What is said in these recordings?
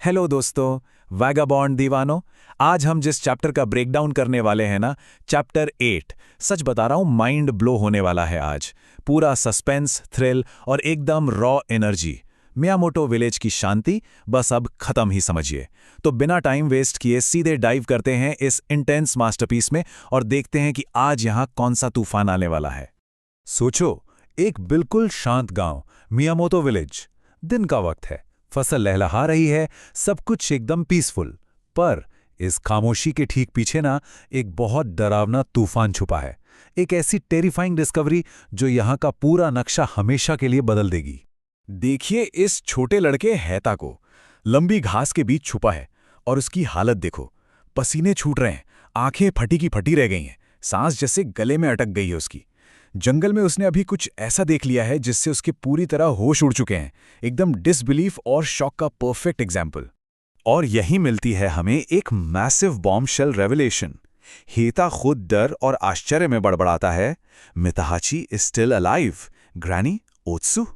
Hello दोस्तों, vagabond दीवानों। आज हम जिस चैप्टर का ब्रेकडाउन करने वाले हैं ना, चैप्टर 8। सच बता रहा हूं, माइंड ब्लो होने वाला है आज। पूरा सस्पेंस, थ्रिल और एकदम रॉ एनर्जी। मियामोटो विलेज की शांति बस अब खत्म ही समझिए। तो बिना टाइम वेस्ट किए सीधे डाइव करते हैं इस इंटेंस मास्टरपीस में और देखते हैं कि आज यहां कौन सा तूफान आने वाला है। सोचो, एक बिल्कुल शांत गांव, मियामोटो विलेज। दिन का वक्त है, फसल लहलहा रही है, सब कुछ एकदम पीसफुल। पर इस खामोशी के ठीक पीछे ना एक बहुत डरावना तूफान छुपा है। एक ऐसी टेरिफाइंग डिस्कवरी जो यहाँ का पूरा नक्शा हमेशा के लिए बदल देगी। देखिए इस छोटे लड़के हैता को, लंबी घास के बीच छुपा है और उसकी हालत देखो। पसीने छूट रहे हैं, आंखें फटी की फटी रह गई हैं, सांस जैसे गले में अटक गई है उसकी। जंगल में उसने अभी कुछ ऐसा देख लिया है जिससे उसके पूरी तरह होश उड़ चुके हैं। एकदम डिसबिलीफ और शॉक का परफेक्ट एग्जाम्पल। और यही मिलती है हमें एक मैसिव बॉम्बशेल रेवलेशन। हेता खुद डर और आश्चर्य में बड़बड़ाता है, मिताहाची इज स्टिल अलाइव, ग्रैनी ओत्सु।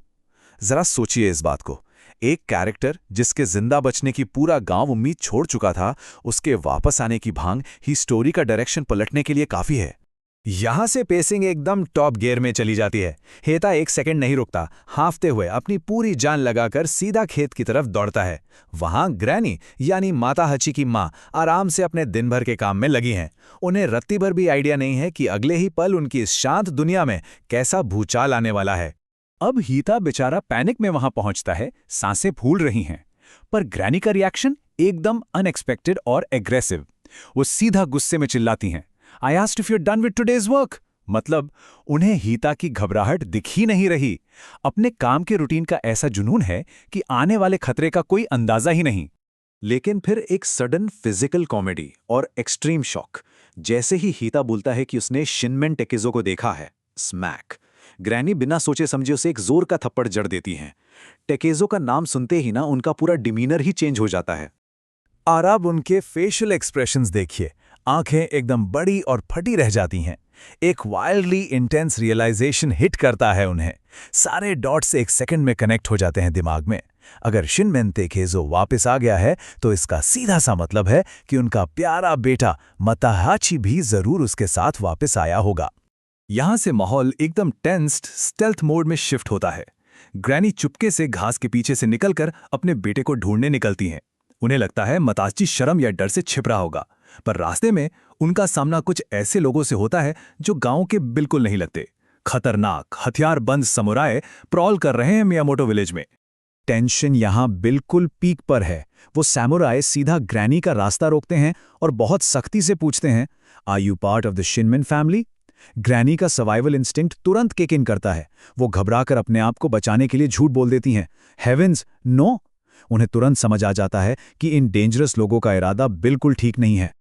जरा सोचिए इस बात को। एक कैरेक्टर जिसके जिंदा बचने की पूरा गांव उम्मीद छोड़ चुका था, उसके वापस आने की भांग ही स्टोरी का डायरेक्शन पलटने के लिए काफी है। यहां से पेसिंग एकदम टॉप गियर में चली जाती है। हेता एक सेकंड नहीं रुकता, हांफते हुए अपनी पूरी जान लगाकर सीधा खेत की तरफ दौड़ता है। वहां ग्रैनी यानी माता हची की मां आराम से अपने दिन भर के काम में लगी हैं। उन्हें रत्ती भर भी आइडिया नहीं है कि अगले ही पल उनकी इस शांत दुनिया में कैसा भूचाल आने वाला है। अब हीता बेचारा पैनिक में वहां पहुंचता है, सांसें फूल रही हैं। पर ग्रैनी का रिएक्शन एकदम अनएक्सपेक्टेड और एग्रेसिव। वो सीधा गुस्से में चिल्लाती हैं, I asked if you're done with today's work। मतलब उन्हें हीता की घबराहट दिख ही नहीं रही। अपने काम के रूटीन का ऐसा जुनून है कि आने वाले खतरे का कोई अंदाजा ही नहीं। लेकिन फिर एक सडन फिजिकल कॉमेडी और एक्सट्रीम शॉक। जैसे ही हीता बोलता है कि उसने शिनमेन टेकेज़ो को देखा है, स्मैक, ग्रैनी बिना सोचे समझे उसे एक जोर का थप्पड़ जड़ देती हैं। टेकेज़ो का नाम सुनते ही ना उनका पूरा डिमीनर ही चेंज हो जाता है। और अब उनके फेशियल एक्सप्रेशंस देखिए। आंखें एकदम बड़ी और फटी रह जाती हैं। एक वाइल्डली इंटेंस रियलाइजेशन हिट करता है उन्हें। सारे डॉट्स एक सेकंड में कनेक्ट हो जाते हैं दिमाग में। अगर शिनमेन टेकेज़ो वापस आ गया है तो इसका सीधा सा मतलब है कि उनका प्यारा बेटा मताहाची भी जरूर उसके साथ वापस आया होगा। यहां से माहौल एकदम टेंस्ड स्टेल्थ मोड में शिफ्ट होता है। ग्रैनी चुपके से घास के पीछे से निकलकर अपने बेटे को ढूंढने निकलती हैं। उन्हें लगता है मताची शर्म या डर से छिप रहा होगा। पर रास्ते में उनका सामना कुछ ऐसे लोगों से होता है जो गांव के बिल्कुल नहीं लगते। खतरनाक हथियारबंद समुराय प्रॉल कर रहे हैं मियामोटो विलेज में। टेंशन यहां बिल्कुल पीक पर है। वो सैमुराई सीधा ग्रैनी का रास्ता रोकते हैं और बहुत सख्ती से पूछते हैं, are you part of the Shinmen family? Granny का सर्वाइवल इंस्टिंक्ट तुरंत किक इन करता है। वो घबराकर अपने आप को बचाने के लिए झूठ बोल देती हैं, हेवेंस नो। उन्हें तुरंत समझ आ जाता है कि इन डेंजरस लोगों का इरादा बिल्कुल ठीक नहीं है।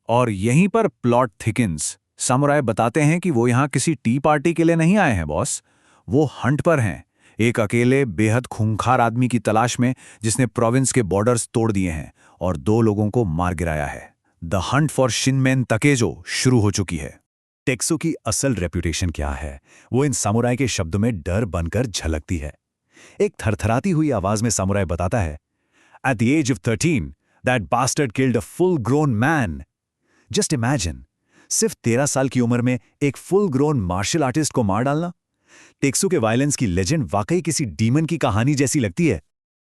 और यहीं पर प्लॉट थिकिन्स। समुराई बताते हैं कि वो यहाँ किसी टी पार्टी के लिए नहीं आए हैं बॉस। वो हंट पर हैं, एक अकेले बेहद खूंखार आदमी की तलाश में जिसने प्रोविंस के बॉर्डर्स तोड़ दिए हैं और 2 लोगों को मार गिराया है। द हंट फॉर शिनमेन तकेजो शुरू हो चुकी है। टेक्सो की असल रेप्यूटेशन क्या है, वो इन समुराई के शब्दों में डर बनकर झलकती है। एक थरथराती हुई आवाज में समुराई बताता है, at the age of 13 that bastard killed a full grown man. Just imagine, सिर्फ 13 साल की उम्र में एक फुल ग्रोन मार्शल आर्टिस्ट को मार डालना। टेक्सो के वायलेंस की लेजेंड वाकई किसी डीमन की कहानी जैसी लगती है।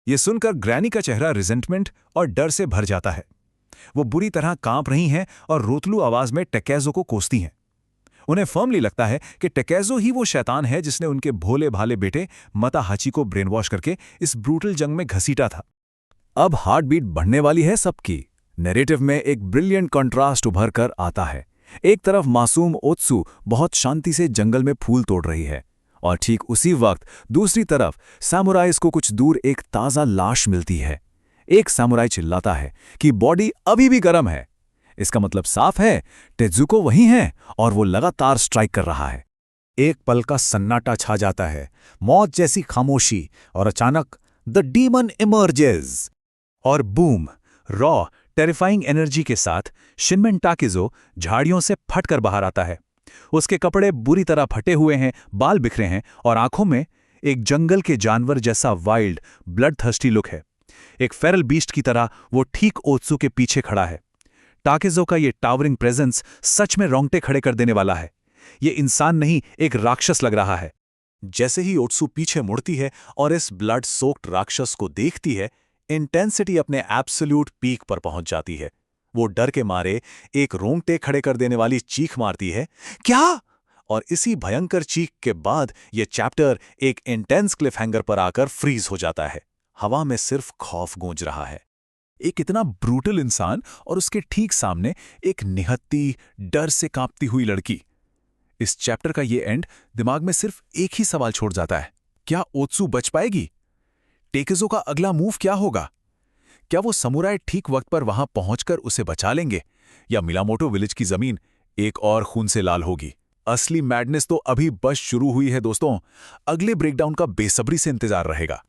यह सुनकर ग्रैनी का चेहरा रिजेंटमेंट और डर से भर जाता है। वो बुरी तरह कांप रही हैं और रोतलू आवाज में टेकेज़ो को कोसती हैं। उन्हें फर्मली लगता है कि टेकेज़ो ही वो शैतान है जिसने उनके भोले भाले बेटे मताहाची को ब्रेन वॉश करके इस ब्रूटल जंग में घसीटा था। अब हार्ट बीट बढ़ने वाली है सबकी। नैरेटिव में एक ब्रिलियंट कंट्रास्ट उभर कर आता है। एक तरफ मासूम ओत्सु बहुत शांति से जंगल में फूल तोड़ रही है और ठीक उसी वक्त दूसरी तरफ सामुराइज को कुछ दूर एक ताज़ा लाश मिलती है। एक सामुराई चिल्लाता है कि बॉडी अभी भी गर्म है। इसका मतलब साफ है, टेजुको वहीं है और वो लगातार स्ट्राइक कर रहा है। एक पल का सन्नाटा छा जाता है, मौत जैसी खामोशी, और अचानक द डीमन इमर्जेस। और बूम, रॉ टेरिफाइंग एनर्जी के साथ शिनमेन टाकेज़ो झाड़ियों से फटकर बाहर आता है। उसके कपड़े बुरी तरह फटे हुए हैं, बाल बिखरे हैं और आंखों में एक जंगल के जानवर जैसा वाइल्ड ब्लड थर्स्टी लुक है। एक फेरल बीस्ट की तरह वो ठीक ओत्सु के पीछे खड़ा है। टाकेज़ो का ये टावरिंग प्रेजेंस सच में रोंगटे खड़े कर देने वाला है। ये इंसान नहीं, एक राक्षस लग रहा है। जैसे ही ओत्सु पीछे मुड़ती है और इस ब्लड सोक्ड राक्षस को देखती है, इंटेंसिटी अपने एब्सोल्यूट पीक पर पहुंच जाती है। वो डर के मारे एक रोंगटे खड़े कर देने वाली चीख मारती है, क्या? और इसी भयंकर चीख के बाद ये चैप्टर एक इंटेंस क्लिफहैंगर पर आकर फ्रीज हो जाता है। हवा में सिर्फ खौफ गूंज रहा है। एक इतना ब्रूटल इंसान और उसके ठीक सामने एक निहत्ती, डर से कांपती हुई लड़की। इस चैप्टर का ये एंड दिमाग में सिर्फ एक ही सवाल छोड़ जाता है, क्या ओत्सु बच पाएगी? टेकेज़ो का अगला मूव क्या होगा? क्या वो समुराई ठीक वक्त पर वहां पहुंचकर उसे बचा लेंगे, या मिलामोटो विलेज की जमीन एक और खून से लाल होगी? असली मैडनेस तो अभी बस शुरू हुई है दोस्तों। अगले ब्रेकडाउन का बेसब्री से इंतजार रहेगा।